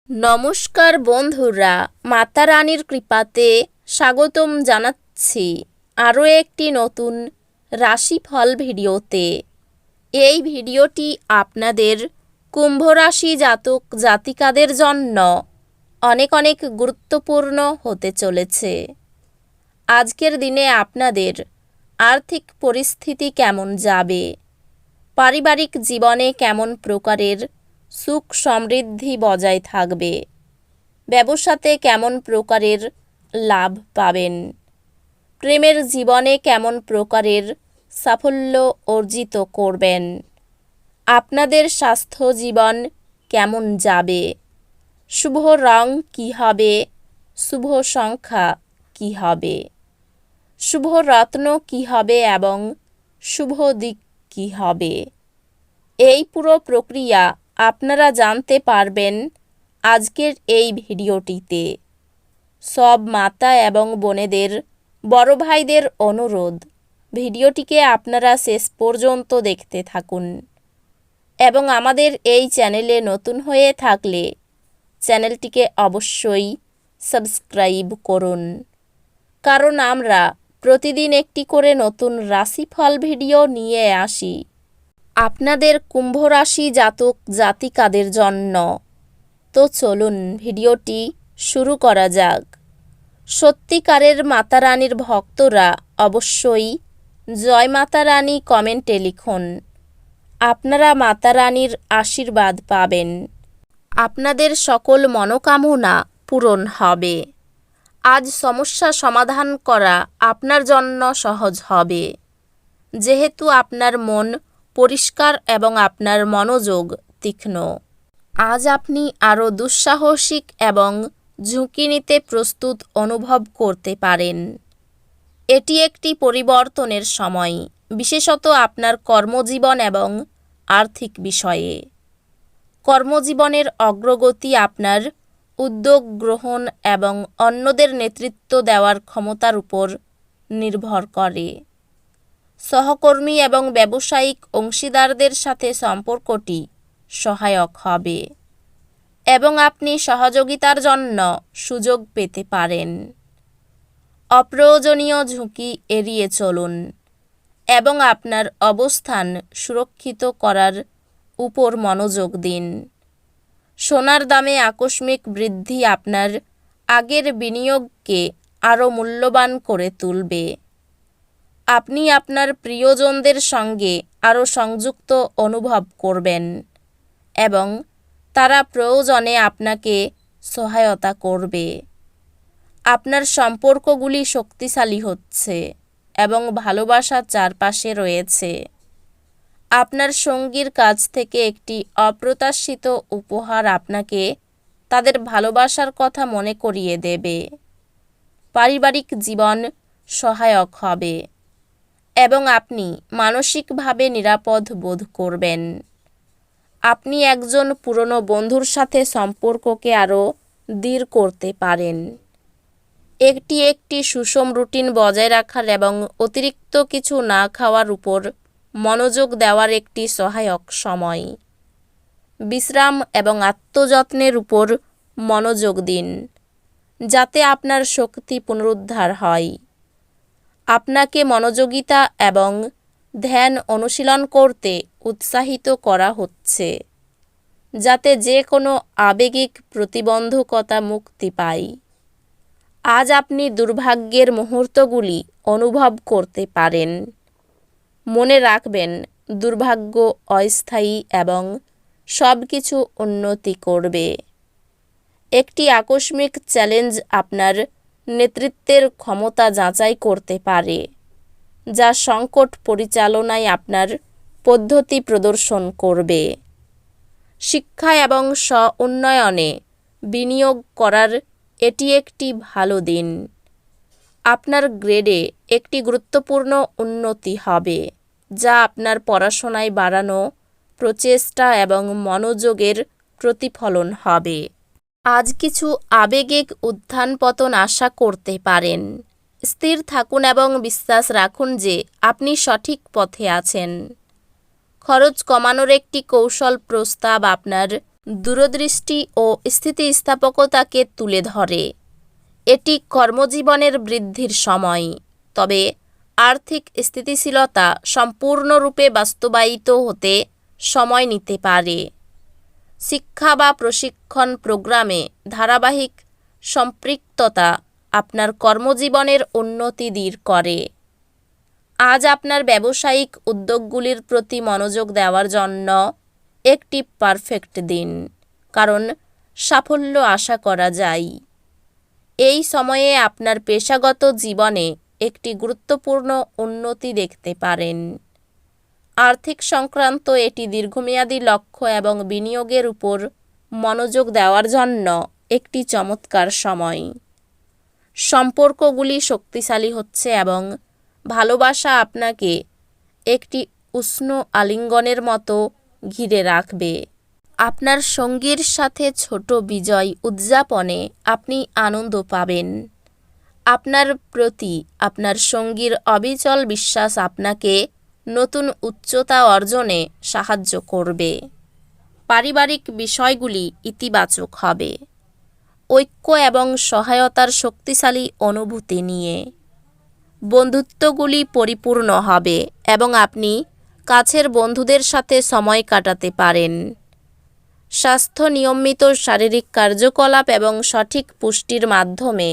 নমস্কার বন্ধুরা, মাতা রানীর কৃপাতে স্বাগতম জানাচ্ছি আরও একটি নতুন রাশিফল ভিডিওতে। এই ভিডিওটি আপনাদের কুম্ভ রাশি জাতক জাতিকাদের জন্য অনেক অনেক গুরুত্বপূর্ণ হতে চলেছে। আজকের দিনে আপনাদের আর্থিক পরিস্থিতি কেমন যাবে, পারিবারিক জীবনে কেমন প্রকারের সুখ সমৃদ্ধি বজায় থাকবে, ব্যবসাতে কেমন প্রকারের লাভ পাবেন, প্রেমের জীবনে কেমন প্রকারের সাফল্য অর্জিত করবেন, আপনাদের স্বাস্থ্য জীবন কেমন যাবে, শুভ রং কী হবে, শুভ সংখ্যা কী হবে, শুভ রত্ন কী হবে এবং শুভ দিক কী হবে, এই পুরো প্রক্রিয়া আপনারা জানতে পারবেন আজকের এই ভিডিওটিতে। সব মাতা এবং বোনেদের, বড় ভাইদের অনুরোধ, ভিডিওটিকে আপনারা শেষ পর্যন্ত দেখতে থাকুন এবং আমাদের এই চ্যানেলে নতুন হয়ে থাকলে চ্যানেলটিকে অবশ্যই সাবস্ক্রাইব করুন, কারণ আমরা প্রতিদিন একটি করে নতুন রাশিফল ভিডিও নিয়ে আসি আপনাদের কুম্ভ রাশি জাতক জাতিকাদের জন্য। তো চলুন ভিডিওটি শুরু করা যাক। সত্যিকারের মাতা রানীর ভক্তরা অবশ্যই জয় মাতা রানী কমেন্টে লিখুন। আপনারা মাতা রানীর আশীর্বাদ পাবেন, আপনাদের সকল মনোকামনা পূরণ হবে। আজ সমস্যা সমাধান করা আপনার জন্য সহজ হবে, যেহেতু আপনার মন পরিষ্কার এবং আপনার মনোযোগ তীক্ষ্ণ। আজ আপনি আরও দুঃসাহসিক এবং ঝুঁকি নিতে প্রস্তুত অনুভব করতে পারেন। এটি একটি পরিবর্তনের সময়, বিশেষত আপনার কর্মজীবন এবং আর্থিক বিষয়ে। কর্মজীবনের অগ্রগতি আপনার উদ্যোগ গ্রহণ এবং অন্যদের নেতৃত্ব দেওয়ার ক্ষমতার উপর নির্ভর করে। সহকর্মী এবং ব্যবসায়িক অংশীদারদের সাথে সম্পর্কটি সহায়ক হবে এবং আপনি সহযোগিতার জন্য সুযোগ পেতে পারেন। অপ্রয়োজনীয় ঝুঁকি এড়িয়ে চলুন এবং আপনার অবস্থান সুরক্ষিত করার উপর মনোযোগ দিন। সোনার দামে আকস্মিক বৃদ্ধি আপনার আগের বিনিয়োগকে আরও মূল্যবান করে তুলবে। আপনি আপনার প্রিয়জনদের সঙ্গে আরও সংযুক্ত অনুভব করবেন এবং তারা প্রয়োজনে আপনাকে সহায়তা করবে। আপনার সম্পর্কগুলি শক্তিশালী হচ্ছে এবং ভালোবাসা চারপাশে রয়েছে। আপনার সঙ্গীর কাছ থেকে একটি অপ্রত্যাশিত উপহার আপনাকে তাদের ভালোবাসার কথা মনে করিয়ে দেবে। পারিবারিক জীবন সহায়ক হবে এবং আপনি মানসিকভাবে নিরাপদ বোধ করবেন। আপনি একজন পুরনো বন্ধুর সাথে সম্পর্ককে আরও দৃঢ় করতে পারেন। একটি সুষম রুটিন বজায় রাখার এবং অতিরিক্ত কিছু না খাওয়ার উপর মনোযোগ দেওয়ার একটি সহায়ক সময়। বিশ্রাম এবং আত্মযত্নের উপর মনোযোগ দিন, যাতে আপনার শক্তি পুনরুদ্ধার হয়। আপনাকে মনোযোগিতা এবং ধ্যান অনুশীলন করতে উৎসাহিত করা হচ্ছে, যাতে যে কোনো আবেগিক প্রতিবন্ধকতা মুক্তি পায়। আজ আপনি দুর্ভাগ্যের মুহূর্তগুলি অনুভব করতে পারেন। মনে রাখবেন, দুর্ভাগ্য অস্থায়ী এবং সব কিছু উন্নতি করবে। একটি আকস্মিক চ্যালেঞ্জ আপনার নেতৃত্বের ক্ষমতা যাচাই করতে পারে, যা সংকট পরিচালনায় আপনার পদ্ধতি প্রদর্শন করবে। শিক্ষা এবং স্ব-উন্নয়নে বিনিয়োগ করার এটি একটি ভালো দিন। আপনার গ্রেডে একটি গুরুত্বপূর্ণ উন্নতি হবে, যা আপনার পড়াশোনায় বাড়ানো প্রচেষ্টা এবং মনোযোগের প্রতিফলন হবে। আজ কিছু আবেগিক উত্থান পতন আশা করতে পারেন। স্থির থাকুন এবং বিশ্বাস রাখুন যে আপনি সঠিক পথে আছেন। খরচ কমানোর একটি কৌশল প্রস্তাব আপনার দূরদৃষ্টি ও স্থিতিস্থাপকতাকে তুলে ধরে। এটি কর্মজীবনের বৃদ্ধির সময়, তবে আর্থিক স্থিতিশীলতা সম্পূর্ণরূপে বাস্তবায়িত হতে সময় নিতে পারে। শিক্ষা বা প্রশিক্ষণ প্রোগ্রামে ধারাবাহিক সম্পৃক্ততা আপনার কর্মজীবনের উন্নতি দৃঢ় করে। আজ আপনার ব্যবসায়িক উদ্যোগগুলির প্রতি মনোযোগ দেওয়ার জন্য একটি পারফেক্ট দিন, কারণ সাফল্য আশা করা যায়। এই সময়ে আপনার পেশাগত জীবনে একটি গুরুত্বপূর্ণ উন্নতি দেখতে পারেন। আর্থিক সংক্রান্ত এটি দীর্ঘমেয়াদী লক্ষ্য এবং বিনিয়োগের উপর মনোযোগ দেওয়ার জন্য একটি চমৎকার সময়। সম্পর্কগুলি শক্তিশালী হচ্ছে এবং ভালোবাসা আপনাকে একটি উষ্ণ আলিঙ্গনের মতো ঘিরে রাখবে। আপনার সঙ্গীর সাথে ছোট বিজয় উদযাপনে আপনি আনন্দ পাবেন। আপনার প্রতি আপনার সঙ্গীর অবিচল বিশ্বাস আপনাকে নতুন উচ্চতা অর্জনে সাহায্য করবে। পারিবারিক বিষয়গুলি ইতিবাচক হবে। ঐক্য এবং সহায়তার শক্তিশালী অনুভূতি নিয়ে বন্ধুত্বগুলি পরিপূর্ণ হবে এবং আপনি কাছের বন্ধুদের সাথে সময় কাটাতে পারেন। স্বাস্থ্য নিয়মিত শারীরিক কার্যকলাপ এবং সঠিক পুষ্টির মাধ্যমে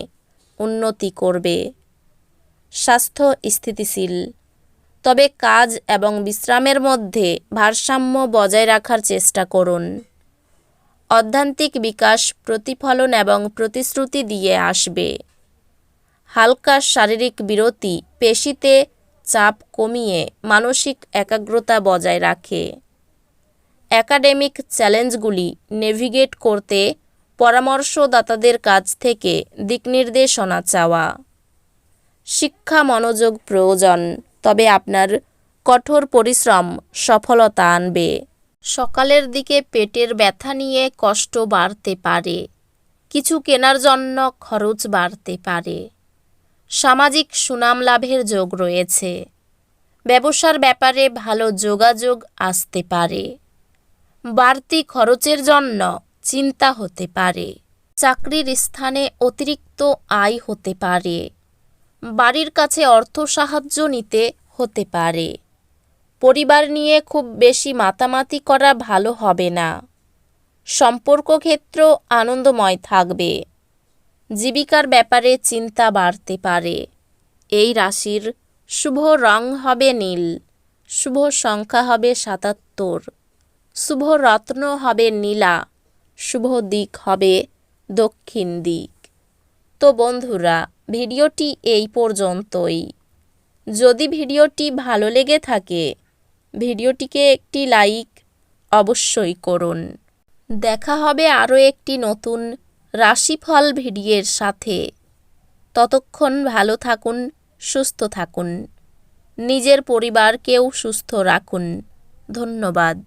উন্নতি করবে। স্বাস্থ্য স্থিতিশীল, তবে কাজ এবং বিশ্রামের মধ্যে ভারসাম্য বজায় রাখার চেষ্টা করুন। অধ্যাত্মিক বিকাশ প্রতিফলন এবং প্রতিশ্রুতি দিয়ে আসবে। হালকা শারীরিক বিরতি পেশিতে চাপ কমিয়ে মানসিক একাগ্রতা বজায় রাখে। একাডেমিক চ্যালেঞ্জগুলি নেভিগেট করতে পরামর্শদাতাদের কাছ থেকে দিকনির্দেশনা চাওয়া। শিক্ষা মনোযোগ প্রয়োজন, তবে আপনার কঠোর পরিশ্রম সফলতা আনবে। সকালের দিকে পেটের ব্যথা নিয়ে কষ্ট বাড়তে পারে। কিছু কেনার জন্য খরচ বাড়তে পারে। সামাজিক সুনাম লাভের যোগ রয়েছে। ব্যবসার ব্যাপারে ভালো যোগাযোগ আসতে পারে। বাড়তি খরচের জন্য চিন্তা হতে পারে। চাকরির স্থানে অতিরিক্ত আয় হতে পারে। বাড়ির কাছে অর্থ সাহায্য নিতে হতে পারে। পরিবার নিয়ে খুব বেশি মাতামাতি করা ভালো হবে না। সম্পর্ক ক্ষেত্র আনন্দময় থাকবে। জীবিকার ব্যাপারে চিন্তা বাড়তে পারে। এই রাশির শুভ রং হবে নীল, শুভ সংখ্যা হবে ৭৭, শুভ রত্ন হবে নীলা, শুভ দিক হবে দক্ষিণ দিক। তো বন্ধুরা, ভিডিওটি এই পর্যন্তই। যদি ভিডিওটি ভালো লেগে থাকে, ভিডিওটিকে একটি লাইক অবশ্যই করুন। দেখা হবে আরও একটি নতুন রাশিফল ভিডিওর সাথে। ততক্ষণ ভালো থাকুন, সুস্থ থাকুন, নিজের পরিবারকেও সুস্থ রাখুন। ধন্যবাদ।